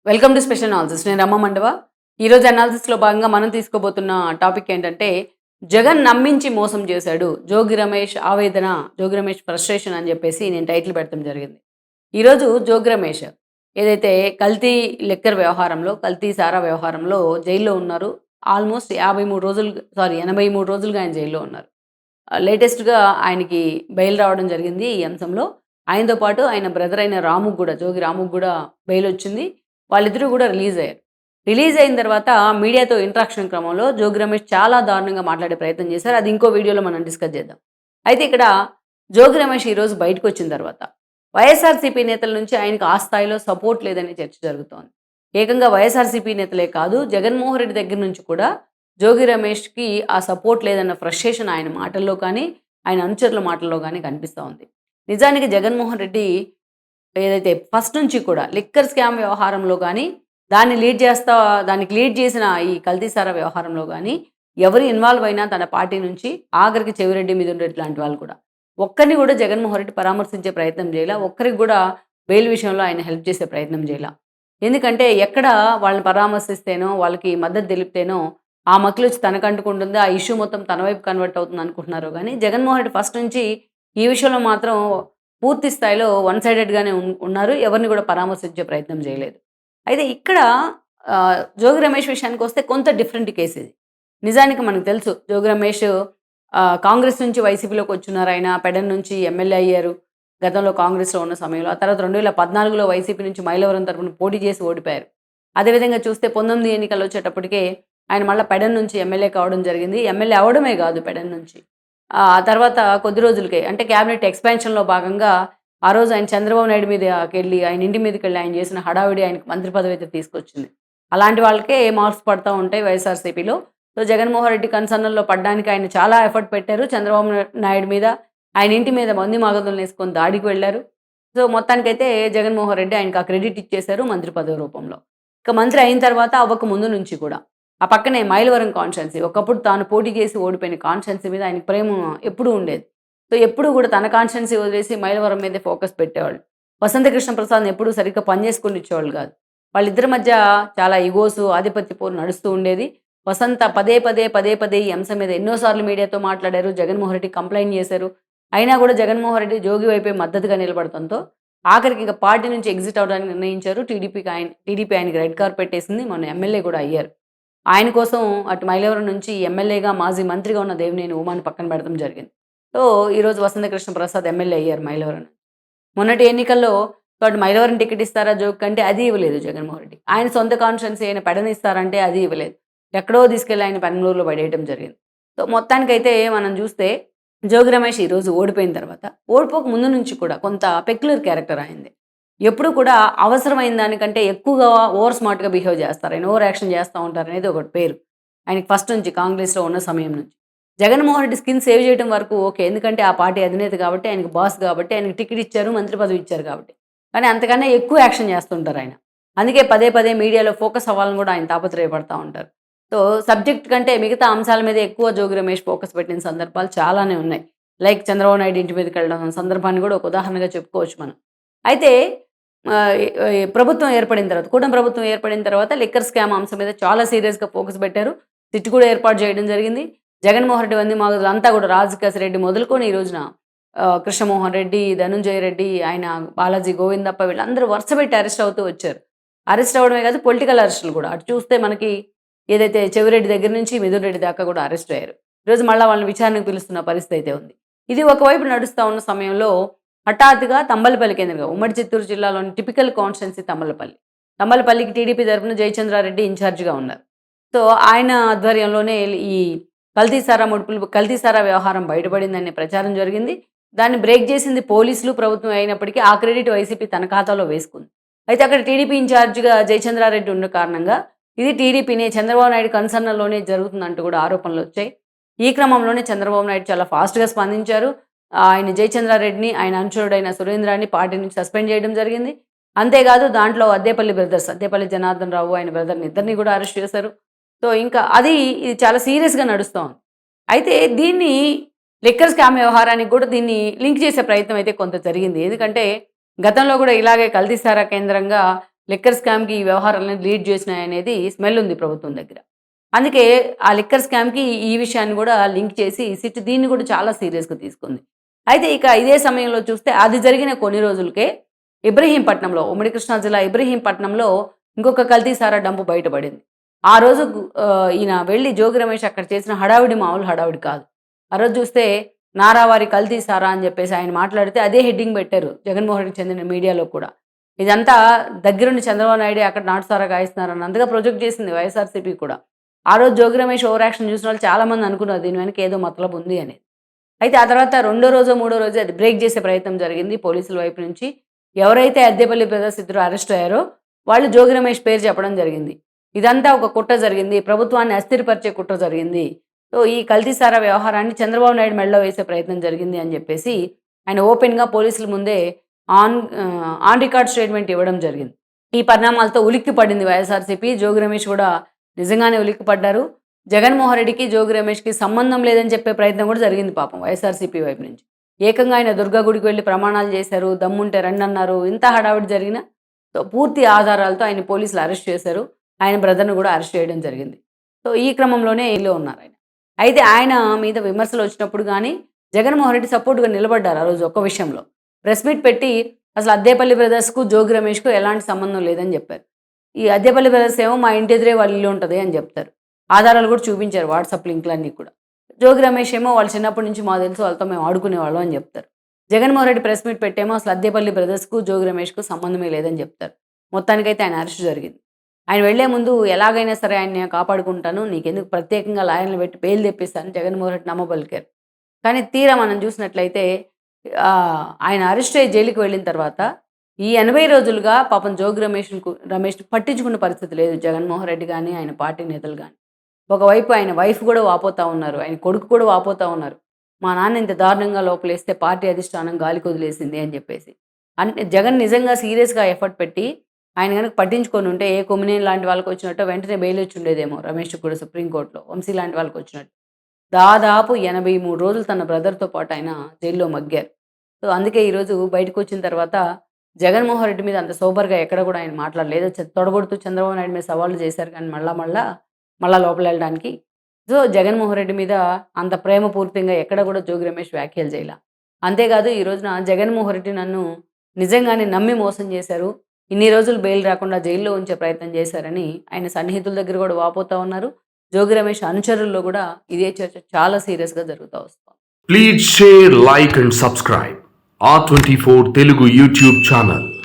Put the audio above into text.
Welcome to special analysis. నేను రమ్మ మండవ. ఈరోజు అనాలిసిస్లో భాగంగా మనం తీసుకోబోతున్న టాపిక్ ఏంటంటే, జగన్ నమ్మించి మోసం చేశాడు, జోగి రమేష్ ఆవేదన, జోగి రమేష్ ఫ్రస్ట్రేషన్ అని చెప్పేసి నేను టైటిల్ పెట్టడం జరిగింది. ఈరోజు జోగి రమేష్ ఏదైతే కల్తీ లిక్కర్ వ్యవహారంలో, కల్తీ సారా వ్యవహారంలో జైల్లో ఉన్నారు. ఆల్మోస్ట్ 53 రోజులు, 83 రోజులుగా ఆయన జైల్లో ఉన్నారు. లేటెస్ట్‌గా ఆయనకి బెయిల్ రావడం జరిగింది ఈ అంశంలో. ఆయనతో పాటు ఆయన బ్రదర్ అయిన రాముకి గూడా, జోగి రాముకి గూడా బెయిల్ వచ్చింది. వాళ్ళిద్దరూ గూడా రిలీజ్ అయ్యారు. రిలీజ్ అయిన తర్వాత మీడియాతో ఇంటరాక్షన్ క్రమంలో జోగి రమేష్ చాలా దారుణంగా మాట్లాడే ప్రయత్నం చేశారు. అది ఇంకో వీడియోలో మనం డిస్కస్ చేద్దాం. అయితే ఇక్కడ జోగి రమేష్ ఈరోజు బయటకొచ్చిన తర్వాత వైఎస్ఆర్‌సీపీ నేతల నుంచి ఆయనకు ఆ స్థాయిలో సపోర్ట్ లేదనే చర్చ జరుగుతోంది. ఏకంగా వైఎస్ఆర్‌సీపీ నేతలే కాదు, జగన్మోహన్ రెడ్డి దగ్గర నుంచి కూడా జోగి రమేష్‌కి ఆ సపోర్ట్ లేదన్న ఫ్రస్ట్రేషన్ ఆయన మాటల్లో కానీ, ఆయన అనుచరుల మాటల్లో గానీ కనిపిస్తా ఉంది. నిజానికి జగన్మోహన్ రెడ్డి ఏదైతే ఫస్ట్ నుంచి కూడా లిక్కర్ స్కామ్ వ్యవహారంలో గానీ, దానికి లీడ్ చేసిన ఈ కల్తీ సారా వ్యవహారంలో గానీ, ఎవరు ఇన్వాల్వ్ అయినా తన పార్టీ నుంచి ఆఖరికి చెవిరెడ్డి, మిథున్ రెడ్డి లాంటి వాళ్ళు కూడా, ఒక్కరిని కూడా జగన్మోహన్ రెడ్డి పరామర్శించే ప్రయత్నం చేయలా. ఒక్కరికి కూడా బెయిల్ విషయంలో ఆయన హెల్ప్ చేసే ప్రయత్నం చేయలా. ఎందుకంటే ఎక్కడ వాళ్ళని పరామర్శిస్తేనో, వాళ్ళకి మద్దతు తెలిపితేనో ఆ మకిలొచ్చి తనకంటుకుంటుంది. ఆ ఇష్యూ మొత్తం తన వైపు కన్వర్ట్ అవుతుంది అనుకుంటున్నారు గానీ, జగన్మోహన్ రెడ్డి ఫస్ట్ నుంచి ఈ విషయంలో మాత్రం పూర్తి స్థాయిలో వన్ సైడెడ్‌గానే ఉన్నారు. ఎవరిని కూడా పరామర్శించే ప్రయత్నం చేయలేదు. అయితే ఇక్కడ జోగి రమేష్ విషయానికొస్తే కొంత డిఫరెంట్ కేస్ ఇది. నిజానికి మనకు తెలుసు జోగి రమేష్ కాంగ్రెస్ నుంచి వైసీపీలోకి వచ్చున్నారు. ఆయన పెడన్ నుంచి ఎమ్మెల్యే అయ్యారు. గతంలో కాంగ్రెస్‌లో ఉన్న సమయంలో. ఆ తర్వాత 2014లో వైసీపీ నుంచి మైలవరం తరపున పోటీ చేసి ఓడిపోయారు. అదేవిధంగా చూస్తే 19 ఎన్నికలు వచ్చేటప్పటికే ఆయన మళ్ళా పెడన్ నుంచి ఎమ్మెల్యే కావడం జరిగింది. ఎమ్మెల్యే అవ్వడమే కాదు పెడన్ నుంచి. ఆ తర్వాత కొద్ది రోజులకే అంటే క్యాబినెట్ ఎక్స్‌పాన్షన్‌లో భాగంగా ఆ రోజు ఆయన చంద్రబాబు నాయుడు మీదకెళ్ళి, ఆయన ఇంటి మీదకెళ్ళి ఆయన చేసిన హడావిడి ఆయనకు మంత్రి పదవి అయితే తీసుకొచ్చింది. అలాంటి వాళ్ళకే మార్క్స్ పడతా ఉంటాయి వైఎస్ఆర్‌సీపీలో. సో, జగన్మోహన్ రెడ్డి కన్సర్న్‌లో పడ్డానికి ఆయన చాలా ఎఫర్ట్ పెట్టారు. చంద్రబాబు నాయుడు మీద, ఆయన ఇంటి మీద మంది మాగదులనేసుకొని దాడికి వెళ్లారు. సో, మొత్తానికైతే జగన్మోహన్ రెడ్డి ఆయనకు ఆ క్రెడిట్ ఇచ్చేశారు మంత్రి పదవి రూపంలో. ఇక మంత్రి అయిన తర్వాత అవ్వక ముందు నుంచి కూడా. ఆ పక్కనే మైలవరం కాన్స్టిట్యున్సీ. ఒకప్పుడు తాను పోటీ చేసి ఓడిపోయిన కాన్స్టిట్యున్సీ మీద ఆయనకి ప్రేమ ఎప్పుడూ ఉండేది. సో, ఎప్పుడూ కూడా తన కాన్స్టిట్యున్సీ వదిలేసి మైలవరం మీదే ఫోకస్ పెట్టేవాళ్ళు. వసంతకృష్ణ ప్రసాద్‌ని ఎప్పుడూ సరిగ్గా పని చేసుకొనిచ్చేవాళ్ళు కాదు. వాళ్ళిద్దరి మధ్య చాలా ఇగోసు, ఆధిపత్య పోరు నడుస్తూ ఉండేది. వసంత పదే పదే ఈ అంశం మీద ఎన్నో సార్లు మీడియాతో మాట్లాడారు. జగన్మోహన్ రెడ్డి కంప్లెయింట్ చేశారు. అయినా కూడా జగన్మోహన్ రెడ్డి జోగి వైపే మద్దతుగా నిలబడటంతో ఆఖరికి ఇంక పార్టీ నుంచి ఎగ్జిట్ అవ్వడానికి నిర్ణయించారు. టీడీపీ ఆయనకి రెడ్ కార్పెట్ ఏసింది. మొన్న ఎమ్మెల్యే కూడా అయ్యారు. ఆయన కోసం అటు మైలవరం నుంచి ఎమ్మెల్యేగా, మాజీ మంత్రిగా ఉన్న దేవినేని ఉమాని పక్కన పెడతం జరిగింది. సో, ఈరోజు వసంతకృష్ణ ప్రసాద్ ఎమ్మెల్యే అయ్యారు మైలవరం. మొన్నటి ఎన్నికల్లో అటు మైలవరం టికెట్ ఇస్తారా జోగ్‌కి అంటే అది ఇవ్వలేదు జగన్మోహన్ రెడ్డి. ఆయన సొంత కాన్స్టిట్యున్సీ అయిన పెడన ఇస్తారంటే అది ఇవ్వలేదు. ఎక్కడో తీసుకెళ్ళి ఆయన పెనమలూరులో పడేయటం జరిగింది. సో, మొత్తానికైతే మనం చూస్తే జోగి రమేష్ ఈరోజు ఓడిపోయిన తర్వాత, ఓడిపోక ముందు నుంచి కూడా కొంత పెక్యులర్ క్యారెక్టర్ ఆయనది. ఎప్పుడు కూడా అవసరమైన దానికంటే ఎక్కువగా ఓవర్ స్మార్ట్‌గా బిహేవ్ చేస్తారు. ఆయన ఓవర్ యాక్షన్ చేస్తా ఉంటారనేది ఒకటి పేరు. ఆయనకి ఫస్ట్ నుంచి కాంగ్రెస్‌లో ఉన్న సమయం నుంచి. జగన్మోహన్ రెడ్డి స్కిన్ సేవ్ చేయడం వరకు ఓకే. ఎందుకంటే ఆ పార్టీ అధినేత కాబట్టి, ఆయనకి బాస్ కాబట్టి, ఆయనకి టికెట్ ఇచ్చారు, మంత్రి పదవి ఇచ్చారు కాబట్టి. కానీ అంతకన్నా ఎక్కువ యాక్షన్ చేస్తుంటారు ఆయన. అందుకే పదే మీడియాలో ఫోకస్ అవ్వాలని కూడా ఆయన తాపత్రయపడతా ఉంటారు. సో, సబ్జెక్ట్ కంటే మిగతా అంశాల మీద ఎక్కువ జోగి రమేష్ ఫోకస్ పెట్టిన సందర్భాలు చాలానే ఉన్నాయి. లైక్ చంద్రబాబు నాయుడు ఇంటి మీదకెళ్ళడం సందర్భాన్ని కూడా ఒక ఉదాహరణగా చెప్పుకోవచ్చు మనం. అయితే ప్రభుత్వం ఏర్పడిన తర్వాత, కూటమి ప్రభుత్వం ఏర్పడిన తర్వాత లిక్కర్ స్కామ్ అంశం మీద చాలా సీరియస్‌గా ఫోకస్ పెట్టారు. సిట్ కూడా ఏర్పాటు చేయడం జరిగింది. జగన్మోహన్ రెడ్డి వంది మాగదులంతా కూడా రాజకేశ్ రెడ్డి మొదలుకొని ఈ రోజున కృష్ణమోహన్ రెడ్డి, ధనుంజయ రెడ్డి, ఆయన బాలాజీ గోవిందప్ప వీళ్ళందరూ వరుసపెట్టి అరెస్ట్ అవుతూ వచ్చారు. అరెస్ట్ అవ్వడమే కాదు, పొలిటికల్ అరెస్టులు కూడా. అటు చూస్తే మనకి ఏదైతే చెవిరెడ్డి దగ్గర నుంచి మిథున్ రెడ్డి దాకా కూడా అరెస్ట్ అయ్యారు. ఈరోజు మళ్ళా వాళ్ళని విచారణకు పిలుస్తున్న పరిస్థితి అయితే ఉంది. ఇది ఒకవైపు నడుస్తా ఉన్న సమయంలో హఠాత్తుగా తంబలపల్లి కేంద్రంగా, ఉమ్మడి చిత్తూరు జిల్లాలోని టిపికల్ కాన్స్టిట్యున్సీ తంబలపల్లి. తంబలపల్లికి టీడీపీ తరపున జయచంద్రారెడ్డి ఇన్ఛార్జిగా ఉన్నారు. సో, ఆయన ఆధ్వర్యంలోనే ఈ కల్తీ సారా వ్యవహారం బయటపడిందనే ప్రచారం జరిగింది. దాన్ని బ్రేక్ చేసింది పోలీసులు, ప్రభుత్వం అయినప్పటికీ ఆ క్రెడిట్ వైసీపీ తన ఖాతాలో వేసుకుంది. అయితే అక్కడ టీడీపీ ఇన్ఛార్జిగా జయచంద్రారెడ్డి ఉన్న కారణంగా ఇది టీడీపీనే, చంద్రబాబు నాయుడు కన్సర్న్‌లోనే జరుగుతుందంటూ కూడా ఆరోపణలొచ్చాయి. ఈ క్రమంలోనే చంద్రబాబు నాయుడు చాలా ఫాస్ట్‌గా స్పందించారు. ఆయన జయచంద్రారెడ్డిని, ఆయన అనుచరుడైన సురేంద్రాన్ని పార్టీ నుంచి సస్పెండ్ చేయడం జరిగింది. అంతేకాదు దాంట్లో అద్దేపల్లి జనార్దన్ రావు ఆయన బ్రదర్‌ని ఇద్దరిని కూడా అరెస్ట్ చేశారు. సో, ఇంకా ఇది చాలా సీరియస్‌గా నడుస్తా ఉంది. అయితే దీన్ని లిక్కర్ స్కామ్ వ్యవహారానికి కూడా దీన్ని లింక్ చేసే ప్రయత్నం అయితే కొంత జరిగింది. ఎందుకంటే గతంలో కూడా ఇలాగే కల్తీ సారా కేంద్రంగా లిక్కర్ స్కామ్కి ఈ వ్యవహారాలను లీడ్ చేసినాయి అనేది స్మెల్ ఉంది ప్రభుత్వం దగ్గర. అందుకే ఆ లిక్కర్ స్కామ్కి ఈ విషయాన్ని కూడా లింక్ చేసి సిట్ దీన్ని కూడా చాలా సీరియస్గా తీసుకుంది. అయితే ఇక ఇదే సమయంలో చూస్తే అది జరిగిన కొన్ని రోజులకే ఇబ్రహీంపట్నంలో, ఉమ్మడి కృష్ణా జిల్లా ఇబ్రహీంపట్నంలో ఇంకొక కల్తీ సారా డంపు బయటపడింది. ఆ రోజు ఈయన వెళ్ళి జోగి రమేష్ అక్కడ చేసిన హడావిడి మామూలు హడావిడి కాదు. ఆ రోజు చూస్తే నారావారి కల్తీ సారా అని చెప్పేసి ఆయన మాట్లాడితే అదే హెడ్డింగ్ పెట్టారు జగన్మోహన్ రెడ్డికి చెందిన మీడియాలో కూడా. ఇదంతా దగ్గరుండి చంద్రబాబు నాయుడు అక్కడ నాటు సారా కాయిస్తున్నారని అంతగా ప్రొజెక్ట్ చేసింది వైఎస్ఆర్సీపీ కూడా. ఆ రోజు జోగి రమేష్ ఓవర్ యాక్షన్ చూసిన వాళ్ళు చాలామంది అనుకున్నారు దీని వెనక ఏదో మతలబు ఉంది అనేది. అయితే ఆ తర్వాత రెండో రోజో మూడో రోజు అది బ్రేక్ చేసే ప్రయత్నం జరిగింది పోలీసుల వైపు నుంచి. ఎవరైతే అద్దెపల్లి బ్రదర్స్ ఇద్దరు అరెస్ట్ అయ్యారో వాళ్ళు జోగి రమేష్ పేరు చెప్పడం జరిగింది. ఇదంతా ఒక కుట్ర జరిగింది, ప్రభుత్వాన్ని అస్థిరపరిచే కుట్ర జరిగింది. సో ఈ కల్తీ సారా వ్యవహారాన్ని చంద్రబాబు నాయుడు మెడలో వేసే ప్రయత్నం జరిగింది అని చెప్పేసి ఆయన ఓపెన్గా పోలీసుల ముందే ఆన్ రికార్డ్ స్టేట్మెంట్ ఇవ్వడం జరిగింది. ఈ పరిణామాలతో ఉలిక్కి పడింది వైఎస్ఆర్సీపీ. జోగి రమేష్ కూడా నిజంగానే ఉలిక్కిపడ్డారు. జగన్మోహన్ రెడ్డికి జోగి రమేష్కి సంబంధం లేదని చెప్పే ప్రయత్నం కూడా జరిగింది పాపం వైఎస్ఆర్సీపీ వైపు నుంచి. ఏకంగా ఆయన దుర్గా గుడికి వెళ్ళి ప్రమాణాలు చేశారు, దమ్ముంటే రండి అన్నారు. ఇంత హడావిడి జరిగిన పూర్తి ఆధారాలతో ఆయన పోలీసులు అరెస్ట్ చేశారు. ఆయన బ్రదర్ను కూడా అరెస్ట్ చేయడం జరిగింది. సో ఈ క్రమంలోనే జైల్లో ఉన్నారు ఆయన. అయితే ఆయన మీద విమర్శలు వచ్చినప్పుడు కానీ జగన్మోహన్ రెడ్డి సపోర్ట్గా నిలబడ్డారు. ఆ రోజు ఒక్క విషయంలో ప్రెస్ మీట్ పెట్టి అసలు అద్దేపల్లి బ్రదర్స్కు జోగి రమేష్కు ఎలాంటి సంబంధం లేదని చెప్పారు. ఈ అద్దేపల్లి బ్రదర్స్ ఏమో మా ఇంటి ఎదురే వాళ్ళ ఇల్లు ఉంటుంది అని చెప్తారు. ఆధారాలు కూడా చూపించారు, వాట్సాప్ లింక్లన్నీ కూడా. జోగి రమేష్ ఏమో వాళ్ళు చిన్నప్పటి నుంచి మాకు తెలుసు, వాళ్ళతో మేము ఆడుకునేవాళ్ళం అని చెప్తారు. జగన్మోహన్ రెడ్డి ప్రెస్ మీట్ పెట్టేమో అసలు అద్దేపల్లి బ్రదర్స్కు జోగి రమేష్కు సంబంధమే లేదని చెప్తారు. మొత్తానికైతే ఆయన అరెస్ట్ జరిగింది. ఆయన వెళ్లే ముందు ఎలాగైనా సరే ఆయన్ని కాపాడుకుంటాను, నీకెందుకు ప్రత్యేకంగా లాయర్లు పెట్టి బెయిల్ తెప్పిస్తాను జగన్మోహన్ రెడ్డి నమ్మబలికారు. కానీ తీరా మనం చూసినట్లయితే ఆయన అరెస్ట్ అయ్యి జైలుకి వెళ్ళిన తర్వాత ఈ 80 రోజులుగా పాపం జోగి రమేష్ పట్టించుకున్న పరిస్థితి లేదు జగన్మోహన్ రెడ్డి కానీ ఆయన పార్టీ నేతలు కానీ. ఒకవైపు ఆయన వైఫ్ కూడా వాపోతూ ఉన్నారు, ఆయన కొడుకు కూడా వాపోతూ ఉన్నారు. మా నాన్న ఇంత దారుణంగా లోపలేస్తే పార్టీ అధిష్టానం గాలికి వదిలేసింది అని చెప్పేసి. అంటే జగన్ నిజంగా సీరియస్గా ఎఫర్ట్ పెట్టి ఆయన కనుక పట్టించుకొని ఉంటే ఏ కొమ్మినేని లాంటి వాళ్ళకి వచ్చినట్టు వెంటనే బెయిల్ వచ్చి ఉండేదేమో రమేష్ కూడా సుప్రీంకోర్టులో, వంశీ లాంటి వాళ్ళకి వచ్చినట్టు. దాదాపు 83 రోజులు తన బ్రదర్తో పాటు ఆయన జైల్లో మగ్గారు. సో అందుకే ఈరోజు బయటకు వచ్చిన తర్వాత జగన్మోహన్ రెడ్డి మీద అంత సోబర్గా ఎక్కడ కూడా ఆయన మాట్లాడలేదు. తొడగొడుతూ చంద్రబాబు నాయుడు మీద సవాళ్ళు చేశారు కానీ మళ్ళా లోపల వెళ్ళడానికి. సో జగన్మోహన్ రెడ్డి మీద అంత ప్రేమపూర్తిగా ఎక్కడ కూడా జోగి రమేష్ వ్యాఖ్యలు చేయాల. అంతేకాదు ఈ రోజున జగన్మోహన్ రెడ్డి నన్ను నిజంగానే నమ్మి మోసం చేశారు, ఇన్ని రోజులు బెయిల్ రాకుండా జైల్లో ఉంచే ప్రయత్నం చేశారని ఆయన సన్నిహితుల దగ్గర కూడా వాపోతూ ఉన్నారు. జోగి రమేష్ అనుచరుల్లో కూడా ఇదే చర్చ చాలా సీరియస్గా జరుగుతూ వస్తుంది. Please share, like and subscribe R24 Telugu YouTube channel.